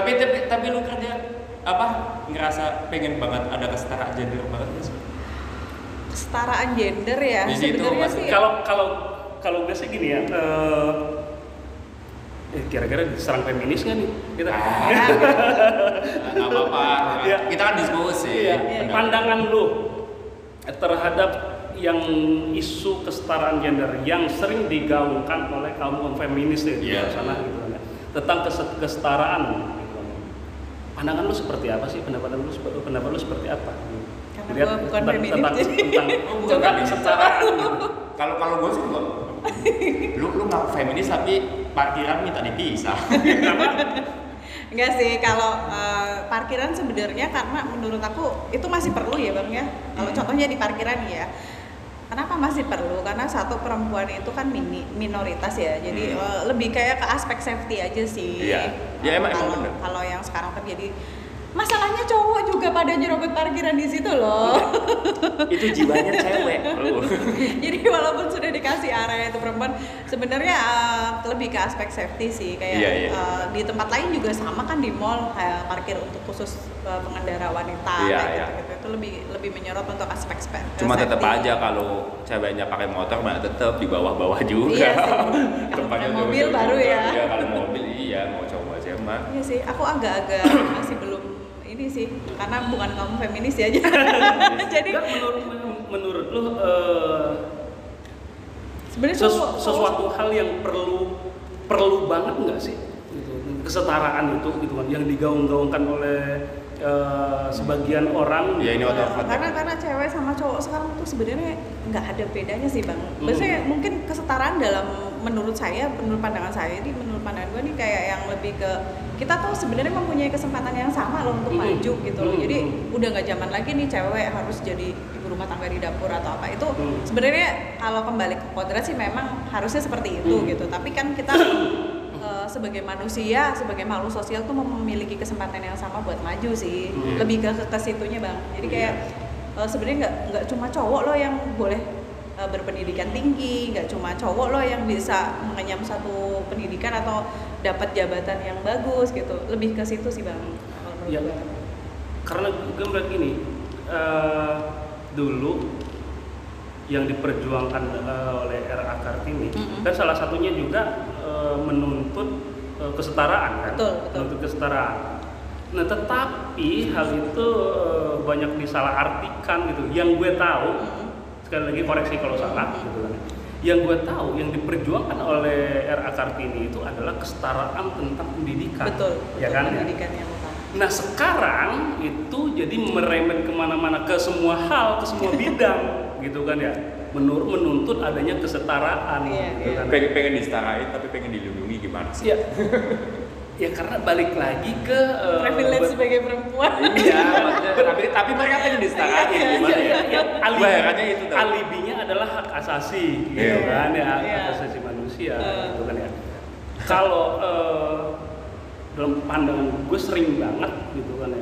Tapi lu kerja apa ngerasa pengen banget ada kesetaraan gender banget nggak sih? Kesetaraan gender ya Di situ, sebenarnya sih. Kalau gue sih gini ya, kira-kira diserang feminis nggak nih kita? Nggak apa-apa. Ya. Kita kan diskusi. Iya. Pandangan lu terhadap yang isu kesetaraan gender yang sering digaungkan oleh kaum feminis di luar sana gitu kan ya, tentang kesetaraan gitu kan. Pandangan lu seperti apa sih? Pendapat lu seperti apa? Karena gue bukan feminis tentang kesetaraan. Kalau gue sih lu nggak feminis tapi parkiran minta dipisah. Enggak sih, kalau parkiran sebenarnya karena menurut aku itu masih perlu ya Bang ya. Kalau contohnya di parkiran ya. Kenapa masih perlu? Karena satu, perempuan itu kan minoritas ya. Jadi lebih kayak ke aspek safety aja sih. Iya. Ya emang benar. Kalau yang sekarang terjadi, masalahnya cowok juga pada nyerobot parkiran di situ loh. Itu jiwanya cewek. Jadi walaupun sudah dikasih area itu perempuan, sebenarnya lebih ke aspek safety sih. Kayak di tempat lain juga sama kan, di mall kayak parkir untuk khusus pengendara wanita kayak gitu. Itu lebih menyorot untuk aspek Cuma safety. tetap aja kalau ceweknya pakai motor mah tetap di bawah-bawah juga. Iya sih. Kalau pakai mobil baru ya. Iya, kalau mobil mau cowok aja mah. Iya sih, aku agak-agak masih belum ini sih, karena bukan kamu feminis ya. Jadi menurut lu sebenarnya sesuatu hal yang perlu banget nggak sih gitu, kesetaraan itu gitu kan yang digaung-gaungkan oleh sebagian orang ya ini karena cewek sama cowok sekarang tuh sebenarnya nggak ada bedanya sih Bang. Biasanya mungkin kesetaraan dalam menurut pandangan saya ini, menurut pandangan gue nih kayak yang lebih ke kita tuh sebenarnya mempunyai kesempatan yang sama loh untuk maju gitu loh. Jadi udah nggak zaman lagi nih cewek harus jadi ibu rumah tangga di dapur atau apa. Itu sebenarnya kalau kembali ke kodrat sih memang harusnya seperti itu gitu. Tapi kan kita sebagai manusia, sebagai makhluk sosial tuh memiliki kesempatan yang sama buat maju sih. Lebih ke situnya Bang. Jadi kayak sebenarnya nggak cuma cowok loh yang boleh berpendidikan tinggi, nggak cuma cowok loh yang bisa mengenyam satu pendidikan atau dapat jabatan yang bagus gitu. Lebih ke situ sih Bang. Ya, karena gue melihat gini, dulu yang diperjuangkan oleh R.A. Kartini kan salah satunya juga menuntut kesetaraan kan, menuntut kesetaraan. Nah tetapi hal itu banyak disalahartikan gitu. Yang gue tahu, sekali lagi koreksi kalau salah gitu kan. Yang gue tahu yang diperjuangkan oleh R.A. Kartini itu adalah kesetaraan tentang pendidikan. Betul, ya kan? Pendidikan yang utama. Nah sekarang itu jadi merembet kemana-mana, ke semua hal, ke semua bidang gitu kan ya. Menuntut adanya kesetaraan gitu kan. Pengen disetarain tapi pengen dilindungi gimana sih? Ya. Ya karena balik lagi ke privilege sebagai perempuan. Iya, tapi mereka pengen disetarain gimana ya? Alibinya adalah hak asasi gitu kan ya, hak asasi manusia gitu kan ya. Kalau dalam pandangan gue sering banget gitu kan ya,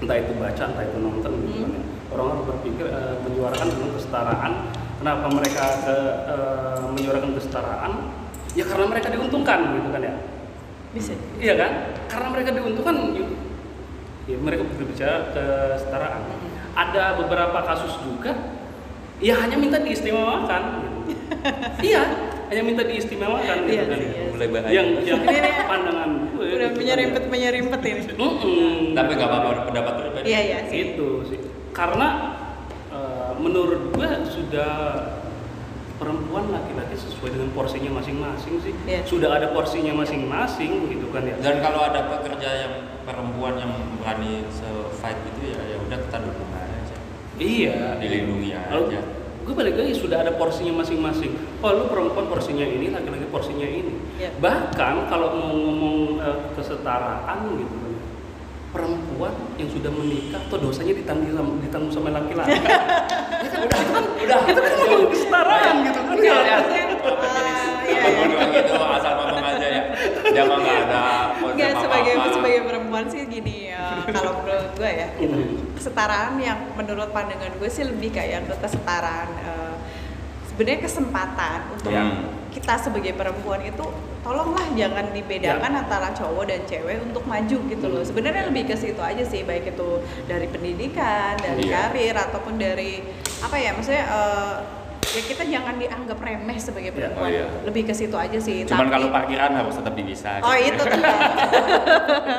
entah itu baca, entah itu nonton gitu kan ya, orang berpikir menyuarakan tentang kesetaraan. Kenapa mereka menyuarakan kesetaraan? Ya karena mereka diuntungkan gitu kan ya. Bisa. Iya kan? Karena mereka diuntungkan, ya mereka berbicara kesetaraan. Ada beberapa kasus juga, ya hanya minta diistimewakan. Gitu. Iya, hanya minta diistimewakan gitu kan. Mulai bahaya. Yang pandangan gue udah menyerimpet ini. Tapi nggak apa-apa pendapat pribadi. Iya sih. Itu sih. Karena menurut gue sudah perempuan laki-laki sesuai dengan porsinya masing-masing sih. Sudah ada porsinya masing-masing gitu kan ya. Dan kalau ada pekerja yang perempuan yang berani fight gitu ya udah kita dukung aja. Iya, dilindungi aja. Gue balik lagi sudah ada porsinya masing-masing. Oh lu perempuan porsinya ini, laki-laki porsinya ini. Bahkan kalau mau ngomong kesetaraan gitu kan, perempuan yang sudah menikah tuh dosanya ditanggung sama laki-laki. Udah ngomong kesetaraan gitu kan. Iya. Gitu asal ngomong aja ya. Jangan nggak ada konsep apa-apa. Sebagai perempuan sih gini ya, kalau menurut gue ya, kesetaraan yang menurut pandangan gue sih lebih kayak kesetaraan sebenarnya kesempatan untuk kita sebagai perempuan itu tolonglah jangan dibedakan antara cowok dan cewek untuk maju gitu loh. Sebenarnya lebih ke situ aja sih, baik itu dari pendidikan, dari karir ataupun dari apa ya, maksudnya ya kita jangan dianggap remeh sebagai perempuan. Lebih ke situ aja sih. Cuman kalau parkiran harus tetap dipisah. Oh gitu.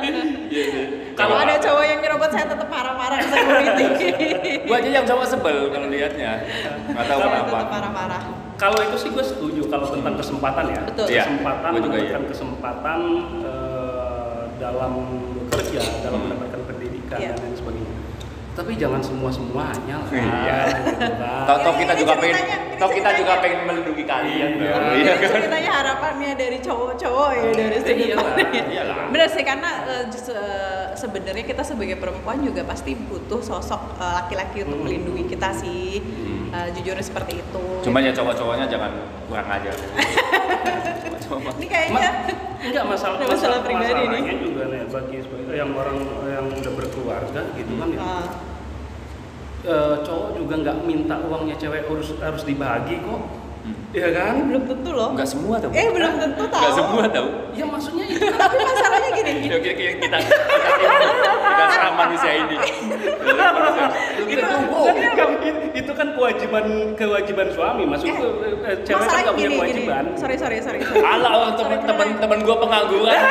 Itu dia. Kalau ada cowok yang nyerobot saya tetap marah-marah ke security. Gua aja yang cowok sebel kalau lihatnya. Enggak tahu kenapa. Tetap marah-marah. Kalau itu sih gue setuju kalau tentang kesempatan ya. Betul. Kesempatan mendapatkan kesempatan dalam bekerja, dalam mendapatkan pendidikan dan lain sebagainya. Tapi jangan semuanya lah. Gitu kan. Toh kita juga pengen melindungi kalian. Iya kan. Ceritanya harapannya dari cowok-cowok ya, dari segi iyalah. Benar sih, karena sebenarnya kita sebagai perempuan juga pasti butuh sosok laki-laki untuk melindungi kita sih. Jujur seperti itu. Cuman ya cowok-cowoknya jangan kurang ajar. Ini kayaknya enggak masalah pribadi nih. Masalahnya juga nih bagi yang orang yang udah berkeluarga gitu kan ya. Cowok juga nggak minta uangnya cewek harus dibagi kok. Iya kan? Belum tentu loh. Enggak semua tau. Belum tentu tahu. Enggak semua tau. Ya maksudnya itu. Tapi masalahnya gini. Kita sama manusia ini. Itu kan kewajiban suami. Maksudnya cewek kan nggak punya kewajiban. Sorry. Alah, temen gue pengangguran.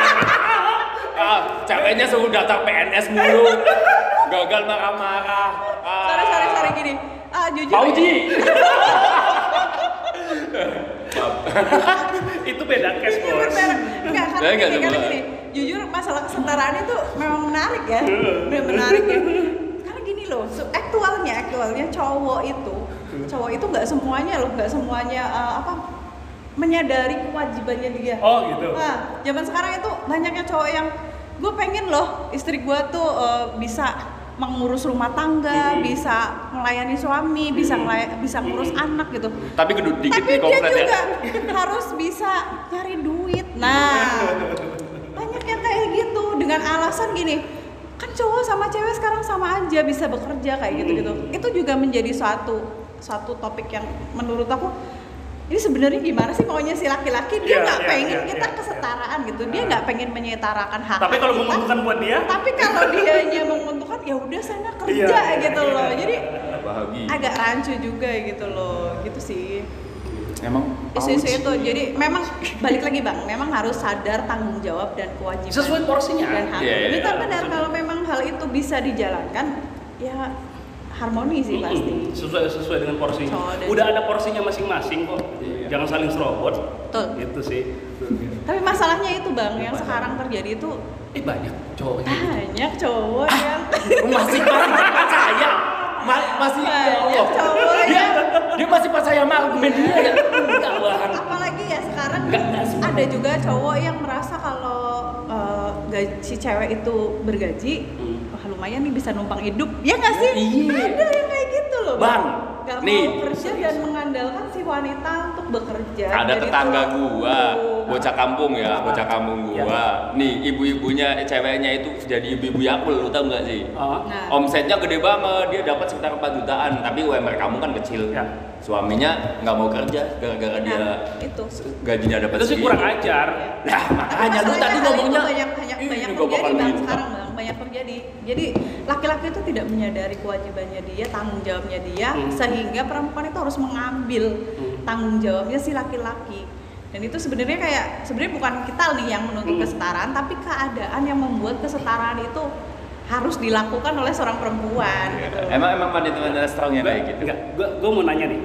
Ceweknya suruh daftar PNS mulu. Gagal marah-marah. Sorry gini. Jujur. Pauji. Itu beda case, Bos. Enggak, karena gini, jujur masalah kesetaraan itu memang menarik ya. Benar menarik ya. Karena gini loh, aktualnya cowok itu nggak semuanya menyadari kewajibannya dia. Oh gitu. Nah, zaman sekarang itu banyaknya cowok yang gue pengen loh istri gue tuh bisa mengurus rumah tangga, bisa melayani suami, bisa ngurus anak gitu. Tapi gedut dikit Tapi nih dia komplit juga ya. harus bisa nyari duit. Nah, banyak yang kayak gitu dengan alasan gini, kan cowok sama cewek sekarang sama aja bisa bekerja kayak gitu. Itu juga menjadi suatu topik yang menurut aku ini sebenarnya gimana sih maunya si laki-laki, dia nggak pengen kita kesetaraan gitu, dia nggak pengen menyetarakan hak. Tapi kalau menguntungkan buat dia, tapi kalau dianya menguntungkan ya udah sana kerja gitu loh. Jadi bahagia. agak rancu juga gitu loh, gitu sih. Emang Isu-isu itu, jadi memang balik lagi Bang, memang harus sadar tanggung jawab dan kewajiban sesuai porsinya. dan hak. Benar, kalau memang hal itu bisa dijalankan, ya harmoni sih pasti. Sesuai dengan porsinya. Udah ada porsinya masing-masing kok. Jangan saling serobot. Betul. Gitu sih. Tapi masalahnya itu Bang, yang sekarang terjadi itu banyak cowoknya. Banyak cowok yang masih percaya. Masih banyak cowok dia masih percaya sama argumen dia ya. Apalagi ya sekarang ada juga cowok yang merasa kalau si cewek itu bergaji, lumayan nih bisa numpang hidup, ya nggak sih? Iya. Ada yang kayak gitu loh Bang. Gak Nih, mau kerja dan mengandalkan si wanita untuk bekerja. Ada Jadi tetangga tuh, gua, bocah kampung gua. Nih, ibu-ibunya ceweknya itu jadi ibu-ibu Yakul, lu tau nggak sih? Nah. Omsetnya gede banget, dia dapat sekitar 4 jutaan, tapi UMR kamu kan kecil. Ya. Suaminya nggak mau kerja gara-gara dia itu gajinya dapat Itu sih kurang ajar. Nah, makanya lu tadi Hal ngomongnya itu banyak terjadi Bang sekarang Bang, banyak terjadi. Jadi laki-laki itu tidak menyadari kewajibannya dia, tanggung jawabnya dia, sehingga perempuan itu harus mengambil tanggung jawabnya si laki-laki. Dan itu sebenarnya bukan kita nih yang menuntut kesetaraan, tapi keadaan yang membuat kesetaraan itu harus dilakukan oleh seorang perempuan. Gitu. Emang wanita strong yang kayak gitu? Enggak, gue mau nanya nih.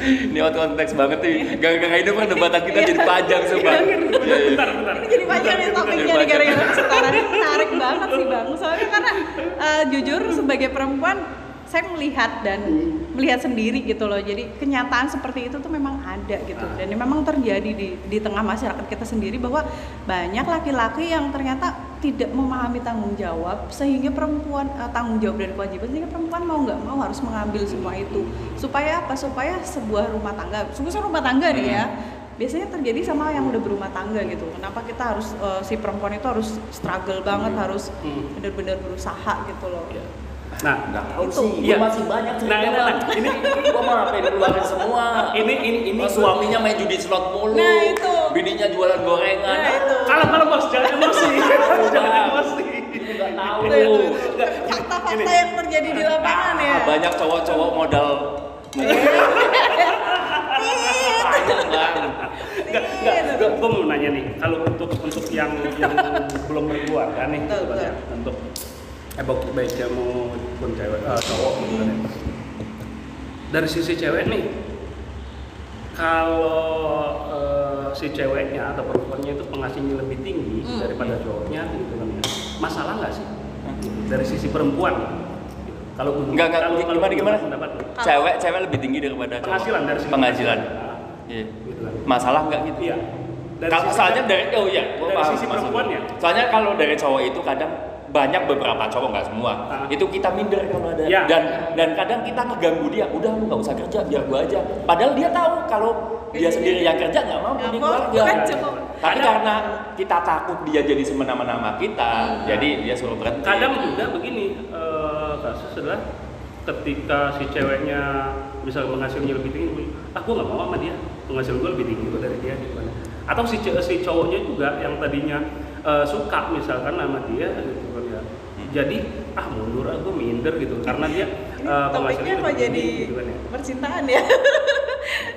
Ini out konteks banget nih. Gara-gara itu perdebatan kita jadi panjang sumpah. Bentar. Ini jadi panjang nih topiknya nih gara-gara kesetaraan. Ini menarik banget sih Bang. Soalnya karena jujur sebagai perempuan saya melihat sendiri gitu loh. Jadi kenyataan seperti itu tuh memang ada gitu. Dan memang terjadi di tengah masyarakat kita sendiri bahwa banyak laki-laki yang ternyata tidak memahami tanggung jawab, sehingga perempuan tanggung jawab dan kewajiban, sehingga perempuan mau nggak mau harus mengambil semua itu. Supaya apa? Supaya sebuah rumah tangga, khususnya rumah tangga nih ya, biasanya terjadi sama yang udah berumah tangga gitu. Kenapa kita harus si perempuan itu harus struggle banget, harus benar-benar berusaha gitu loh. Nah, nggak tahu itu. sih. Iya. Masih banyak cerita. Nah, ini gua mau ngapain keluarin semua. Ini Suaminya main judi slot mulu. Nah, itu. Bininya jualan gorengan. Nah, itu. Kalau bos jangan emosi. Jangan emosi. Nggak tahu. Itu. Fakta-fakta yang terjadi di lapangan ya. Banyak cowok-cowok modal. Banyak bang. Enggak, gue mau nanya nih, kalau untuk yang belum berkeluarga nih, Betul, betul. untuk baik yang mau pun cewek, cowok gitu kan ya. Dari sisi cewek nih, kalau si ceweknya atau perempuannya itu penghasilannya lebih tinggi daripada cowoknya, gitu kan ya, masalah nggak sih? Dari sisi perempuan? Kalau gimana? pendapat lu? Cewek lebih tinggi daripada cowok. Penghasilan dari segi penghasilan. Nah, Iya. gitu kan. Masalah nggak gitu? Iya. Soalnya dari gua dari paham sisi maksudnya. perempuannya. Soalnya kalau dari cowok itu kadang banyak beberapa cowok, nggak semua. Itu kita minder kalau ada. Ya. Dan kadang kita ngeganggu dia. Udah lu nggak usah kerja, biar gua aja. Padahal dia tahu kalau dia sendiri yang kerja nggak mau di keluarga. Kan cukup. Tapi karena kita takut dia jadi semena-mena sama kita, jadi dia suruh berhenti. Kadang juga begini, kasus adalah ketika si ceweknya misalnya penghasilannya lebih tinggi, gue nggak mau sama dia, penghasilan gue lebih tinggi dari dia gitu kan. Atau si cowoknya juga yang tadinya suka misalkan sama dia gitu kan ya, jadi mundur, gue minder gitu karena dia Topiknya kok jadi gitu kan ya. percintaan ya.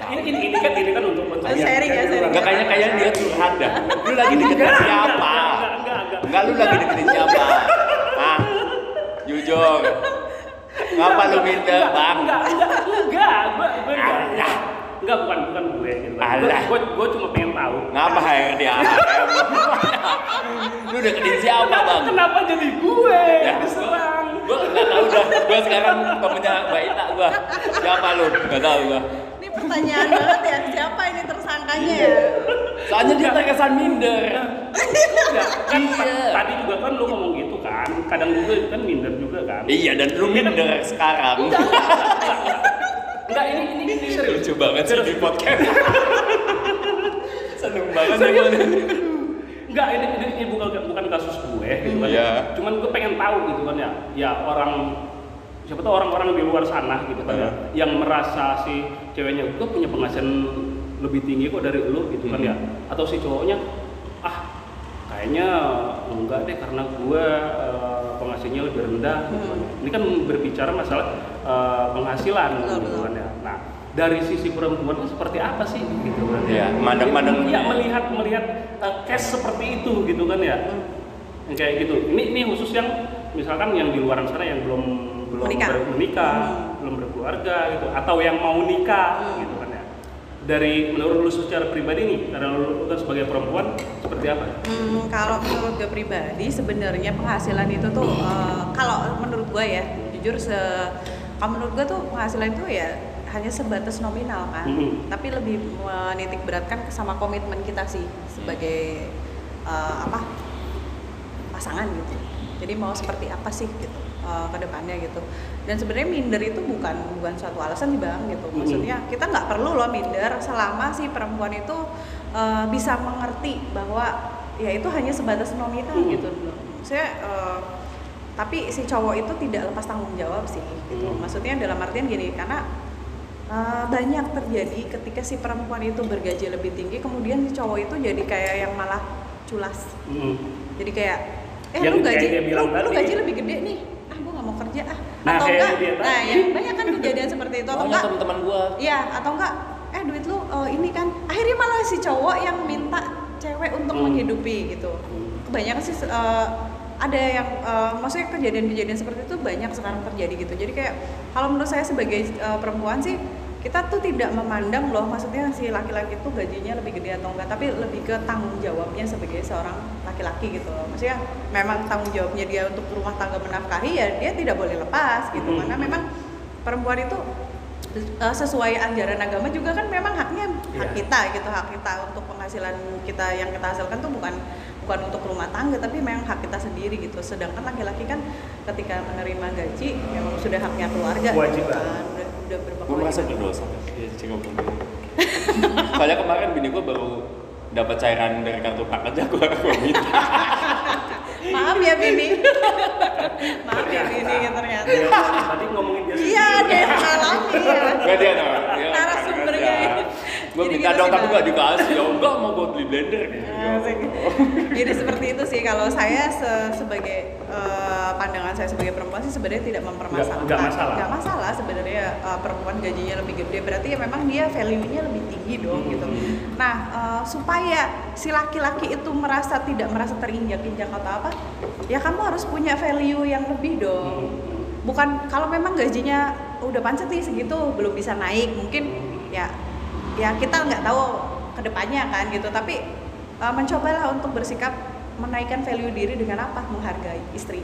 Ini kan untuk sharing ya, sharing. Enggak, kayaknya dia curhat dah. Lu lagi deketin siapa? Enggak, lu lagi deketin siapa? Ah, jujur. Ngapa lu minder, Bang? Enggak, bukan gue gitu. Alah. Gue cuma pengen tahu. Ngapa dia? Lu deketin siapa, Bang? Kenapa jadi gue? Ya, Diserang. Gua enggak tahu dah. Gua sekarang temennya Mbak Ita gua. Siapa lu? Enggak tahu gua. Ini pertanyaan banget ya, siapa ini tersangkanya ya? Soalnya dia terkesan minder. Kan Iya. tadi juga kan lu ngomong gitu kan. Kadang juga kan minder juga kan. Iya, dan lu minder sekarang. Enggak, ini serius. Lucu banget sih di podcast. Seneng banget emang. Enggak, ini bukan kasus gue gitu kan. Iya. Cuman gue pengen tahu gitu kan ya. Ya siapa tahu orang-orang di luar sana gitu kan ya, yang merasa si ceweknya gue punya penghasilan lebih tinggi kok dari lu gitu kan ya. Atau si cowoknya kayaknya enggak deh karena gue penghasilannya lebih rendah gitu kan. Ini kan berbicara masalah penghasilan gitu kan ya. Nah, dari sisi perempuan itu seperti apa sih gitu kan ya? Mandang-mandang ya melihat case seperti itu gitu kan ya. Yang kayak gitu. Ini khusus yang misalkan yang di luar sana yang belum menikah, belum berkeluarga gitu, atau yang mau nikah gitu kan ya. Dari menurut lu secara pribadi nih, karena lu kan sebagai perempuan seperti apa? Kalau menurut gue pribadi sebenarnya penghasilan itu tuh kalau menurut gue ya, jujur kalau menurut gue tuh penghasilan itu ya hanya sebatas nominal kan, tapi lebih menitik beratkan sama komitmen kita sih sebagai pasangan gitu. Jadi mau seperti apa sih gitu ke depannya gitu. Dan sebenarnya minder itu bukan suatu alasan sih Bang gitu. Maksudnya kita nggak perlu loh minder selama si perempuan itu bisa mengerti bahwa ya itu hanya sebatas nominal gitu loh. Saya tapi si cowok itu tidak lepas tanggung jawab sih gitu. Maksudnya dalam artian gini, karena banyak terjadi ketika si perempuan itu bergaji lebih tinggi, kemudian si cowok itu jadi kayak yang malah culas. Jadi kayak lu gaji lebih gede nih, gue nggak mau kerja Nah, atau enggak, nah ya banyak kan kejadian seperti itu, atau enggak teman-teman gua, iya, atau enggak duit lu ini kan, akhirnya malah si cowok yang minta cewek untuk menghidupi gitu. Kebanyakan sih ada yang maksudnya kejadian-kejadian seperti itu banyak sekarang terjadi gitu. Jadi kayak kalau menurut saya sebagai perempuan sih, kita tuh tidak memandang loh, maksudnya si laki-laki itu gajinya lebih gede atau enggak, tapi lebih ke tanggung jawabnya sebagai seorang laki-laki gitu loh. Maksudnya memang tanggung jawabnya dia untuk rumah tangga menafkahi, ya dia tidak boleh lepas gitu. Karena memang perempuan itu sesuai ajaran agama juga kan memang haknya hak kita gitu, hak kita untuk penghasilan kita yang kita hasilkan tuh bukan untuk rumah tangga, tapi memang hak kita sendiri gitu. Sedangkan laki-laki kan ketika menerima gaji memang sudah haknya keluarga, kewajiban. Udah berapa gue merasa berdosa ya, soalnya kemarin bini gue baru dapat cairan dari kartu prakerja, gue minta. Maaf ya Bini. Maaf ya Bini ternyata. Tadi ngomongin dia sendiri. Iya, dia yang alami ya. Enggak dia Narasumbernya. Gue Jadi minta gitu dong sih, tapi Bang. nggak dikasih. Ya enggak mau gue beli blender. Jadi seperti itu sih kalau saya sebagai pandangan saya sebagai perempuan sih sebenarnya tidak mempermasalahkan. Nggak masalah sebenarnya perempuan gajinya lebih gede, berarti ya memang dia value-nya lebih tinggi dong gitu. Nah, supaya si laki-laki itu merasa tidak merasa terinjak-injak atau apa, ya kamu harus punya value yang lebih dong. Bukan kalau memang gajinya udah pancet nih segitu belum bisa naik, mungkin ya kita nggak tahu kedepannya kan gitu, tapi mencobalah untuk bersikap menaikkan value diri dengan apa? Menghargai istri,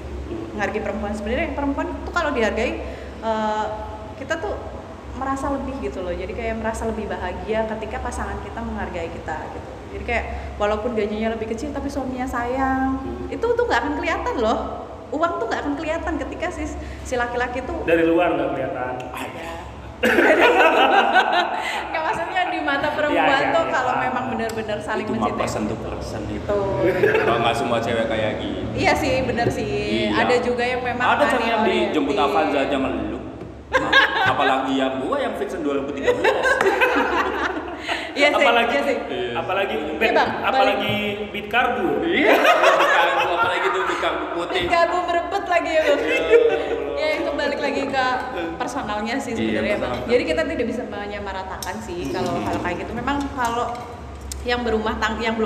menghargai perempuan. Sebenarnya perempuan tuh kalau dihargai kita tuh merasa lebih gitu loh, jadi kayak merasa lebih bahagia ketika pasangan kita menghargai kita gitu. Jadi kayak walaupun gajinya lebih kecil tapi suaminya sayang, itu tuh nggak akan kelihatan loh, uang tuh nggak akan kelihatan ketika si laki-laki tuh dari luar nggak kelihatan. Nggak, maksudnya di mata perempuan tuh kalau memang benar-benar saling itu mah mencintai. persen tuh persen itu. Tuh. Kalau nggak semua cewek kayak gitu. Iya sih, benar sih. Iya. Ada juga yang memang ada cewek yang dijemput oriented. Avanza aja ngeluh. Apalagi yang gua yang fiction 2013. Iya sih, apalagi iya sih. apalagi Iya, Bang, apalagi beat karbu. Iya. Apalagi tuh di karbu putih. Kamu berebut lagi ya Bang. Ya itu balik lagi ke personalnya sih sebenarnya Bang. personal. Jadi kita tidak bisa menyamaratakan sih kalau hal kayak gitu. Memang kalau yang belum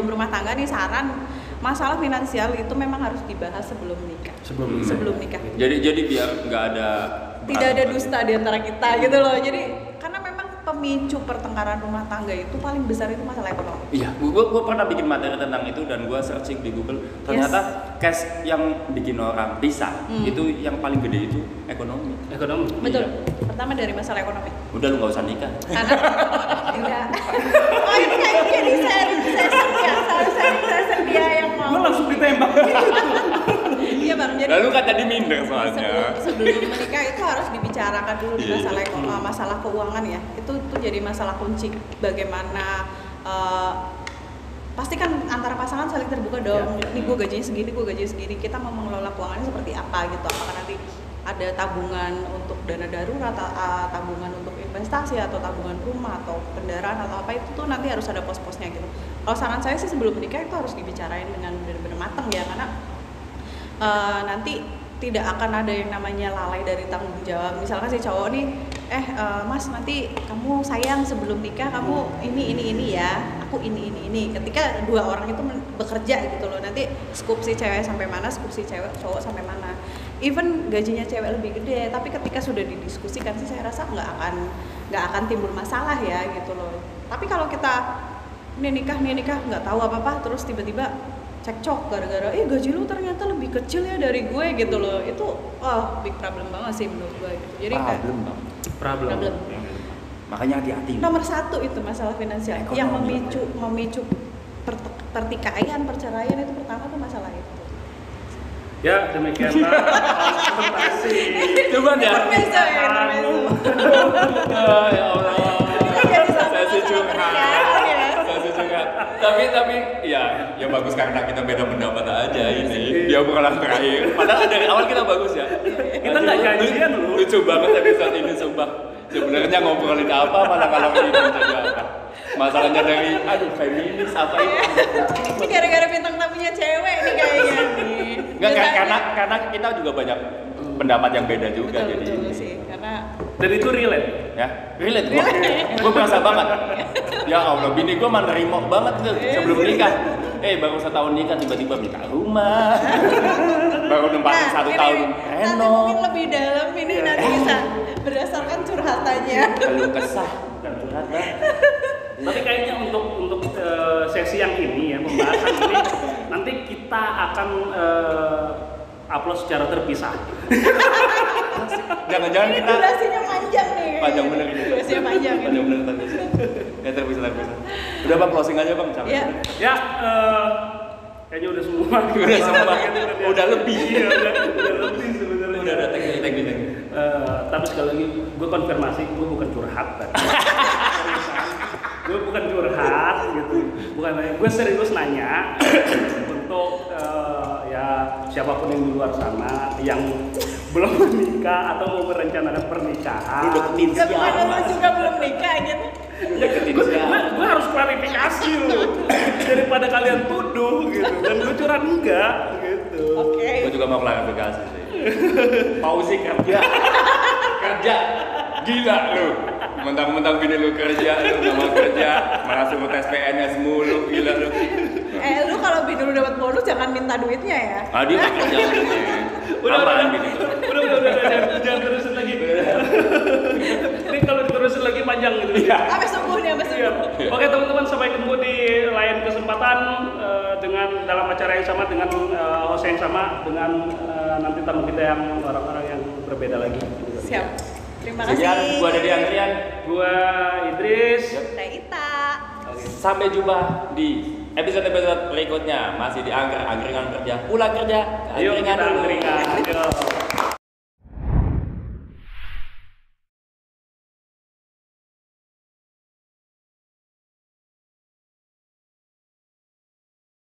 berumah tangga nih, saran masalah finansial itu memang harus dibahas sebelum nikah. Sebelum nikah. Jadi biar nggak ada Tidak ada dusta di antara kita gitu loh. Jadi karena memang pemicu pertengkaran rumah tangga itu paling besar itu masalah ekonomi. Iya, gua pernah bikin materi tentang itu dan gua searching di Google. Ternyata cash yang bikin orang pisah itu yang paling gede itu ekonomi. Betul. Iya. Pertama dari masalah ekonomi. Udah lu nggak usah nikah. Karena enggak. Oh ini kayak jadi sharing session ya, session dia yang mau. Gue langsung ditembak. Iya Bang, jadi Lalu kan tadi minder soalnya. sebelum menikah itu harus dibicarakan dulu Iya. masalah keuangan ya. Itu tuh jadi masalah kunci bagaimana pasti kan antara pasangan saling terbuka dong. Iya. Nih gue gajinya segini, kita mau mengelola keuangannya seperti apa gitu. Apakah nanti ada tabungan untuk dana darurat, tabungan untuk investasi atau tabungan rumah atau kendaraan atau apa, itu tuh nanti harus ada pos-posnya gitu. Kalau saran saya sih sebelum menikah itu harus dibicarain dengan benar-benar matang ya, karena nanti tidak akan ada yang namanya lalai dari tanggung jawab. Misalkan si cowok nih, Mas nanti kamu sayang sebelum nikah kamu ini ya, aku ini. Ketika dua orang itu bekerja gitu loh, nanti skup si cewek sampai mana, skup si cowok sampai mana. Even gajinya cewek lebih gede, tapi ketika sudah didiskusikan sih saya rasa nggak akan timbul masalah ya gitu loh. Tapi kalau kita nikah nggak tahu apa terus tiba-tiba cekcok gara-gara gaji lu ternyata lebih kecil ya dari gue gitu loh, itu big problem banget sih menurut gue gitu. Jadi Problem. Makanya hati-hati. nomor satu itu masalah finansial Ekonomi. yang memicu pertikaian, perceraian itu pertama tuh masalah itu. Ya demikianlah presentasi. Cuman ya. Intermezzo. Ya Allah. Saya sih curhat. Tapi ya bagus karena kita beda pendapat aja ini. Dia bukanlah terakhir. Padahal dari awal kita bagus ya. Kita nggak janjian loh. Lucu banget episode ini sumpah. Sebenarnya ngobrolin apa malah kalau ini jadi apa? Masalahnya dari feminis apa itu? Ini gara-gara bintang tamunya cewek nih kayaknya nih. Enggak karena kita juga banyak pendapat yang beda juga betul jadi. sih, karena Dan itu relate. Ya, relate gue berasa banget. Ya Allah, bini gue mah nerimo banget tuh sebelum nikah. Baru setahun nikah tiba-tiba minta rumah. Baru nempatin 1 tahun nanti reno. mungkin lebih dalam ini nanti bisa berdasarkan curhatannya. Kalau kesah bukan curhat lah. Tapi kayaknya untuk sesi yang ini ya, pembahasan ini nanti kita akan upload secara terpisah. Jangan-jangan kita Durasinya panjang nih. panjang bener ini. Durasinya panjang. Panjang bener terpisah. Ya terpisah. Udah Bang, closing aja Bang, capek. Ya. Ya, kayaknya udah semua. Udah semua. Udah lebih. Iya, udah lebih sebenarnya. Udah ada teknik. Tapi sekali lagi, gue konfirmasi, gue bukan curhat tadi. Gue bukan curhat gitu, gue serius nanya untuk ya siapapun yang di luar sana yang belum menikah atau mau merencanakan pernikahan. Lu deketin Tapi siapa? kalau lu juga belum nikah gitu. Deketin siapa? Gue harus klarifikasi lu daripada kalian tuduh gitu dan gue curhat enggak gitu. Oke. Gue juga mau klarifikasi sih. Pausi kerja. Kerja. Gila lu. Mentang-mentang bini lu kerja, lu nggak mau kerja, malah suruh tes PNS mulu, gila lu. Lu kalau bini lu dapat bonus jangan minta duitnya ya. Ah, dia nggak kerja lagi. Aman bini lu. Udah, jangan terusin lagi. Ini kalau diterusin lagi panjang gitu. Iya. Sampai subuh nih, sampai Iya. subuh. Oke teman-teman, sampai ketemu di lain kesempatan dengan dalam acara yang sama dengan host yang sama dengan nanti tamu kita yang orang-orang yang berbeda lagi. Siap. Terima kasih. Sekian, gua Dedi Anggrian. Gua Idris. Ita. Sampai jumpa di episode-episode berikutnya. Masih di angkringan kerja, pulang kerja, Ayo angkringan kita dulu. angkringan.